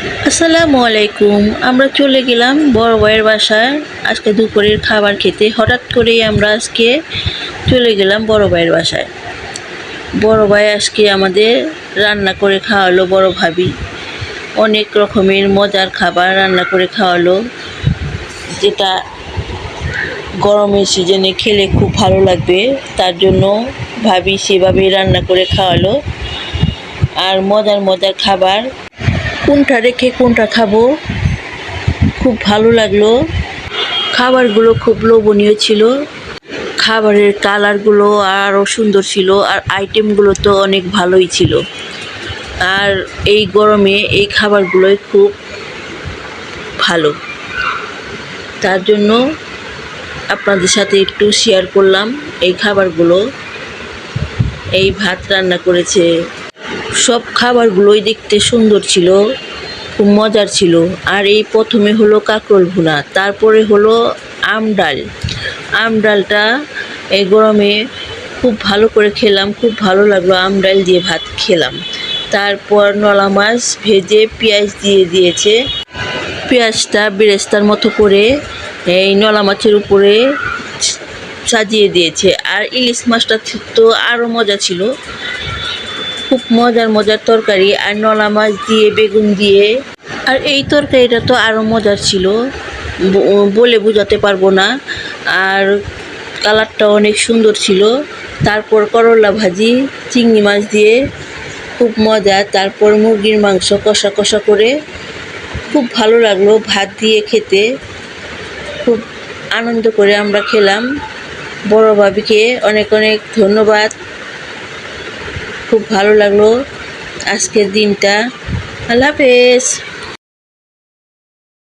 আসসালামু আলাইকুম। আমরা চলে গেলাম বড় ভাইয়ের বাসায় আজকে দুপুরের খাবার খেতে। হঠাৎ করেই আমরা আজকে চলে গেলাম বড় ভাইয়ের বাসায়। বড় ভাই আজকে আমাদের রান্না করে খাওয়ালো, বড় ভাবি অনেক রকমের মজার খাবার রান্না করে খাওয়ালো, যেটা গরমের সিজনে খেলে খুব ভালো লাগবে। তার জন্য ভাবি সেভাবে রান্না করে খাওয়ালো। আর মজার মজার খাবার, কোনটা রেখে কোনটা খাবো, খুব ভালো লাগলো। খাবারগুলো খুব লোভনীয় ছিল, খাবারের কালারগুলো আরও সুন্দর ছিল, আর আইটেমগুলো তো অনেক ভালোই ছিল। আর এই গরমে এই খাবারগুলোই খুব ভালো, তার জন্য আপনাদের সাথে একটু শেয়ার করলাম এই খাবারগুলো। এই ভাত রান্না করেছে, সব খাবারগুলোই দেখতে সুন্দর ছিল, খুব মজার ছিল। আর এই প্রথমে হলো কাঁকরোল ভুনা, তারপরে হলো আম ডাল। আম ডালটা এই গরমে খুব ভালো করে খেলাম, খুব ভালো লাগলো। আম ডাল দিয়ে ভাত খেলাম। তারপর নলা মাছ ভেজে পেঁয়াজ দিয়ে দিয়েছে, পেঁয়াজটা বেরেস্তার মতো করে এই নলা মাছের উপরে সাজিয়ে দিয়েছে। আর ইলিশ মাছটা তো আরও মজা ছিল, খুব মজার মজার তরকারি। আর নলা মাছ দিয়ে বেগুন দিয়ে, আর এই তরকারিটা তো আরও মজার ছিল, বলে বোঝাতে পারবো না। আর কালারটা অনেক সুন্দর ছিল। তারপর করলা ভাজি চিংড়ি মাছ দিয়ে, খুব মজা। তারপর মুরগির মাংস কষা কষা করে, খুব ভালো লাগলো ভাত দিয়ে খেতে। খুব আনন্দ করে আমরা খেলাম। বড় ভাবিকে অনেক অনেক ধন্যবাদ। খুব ভালো লাগলো আজকের দিনটা। আল্লাহ হাফেজ।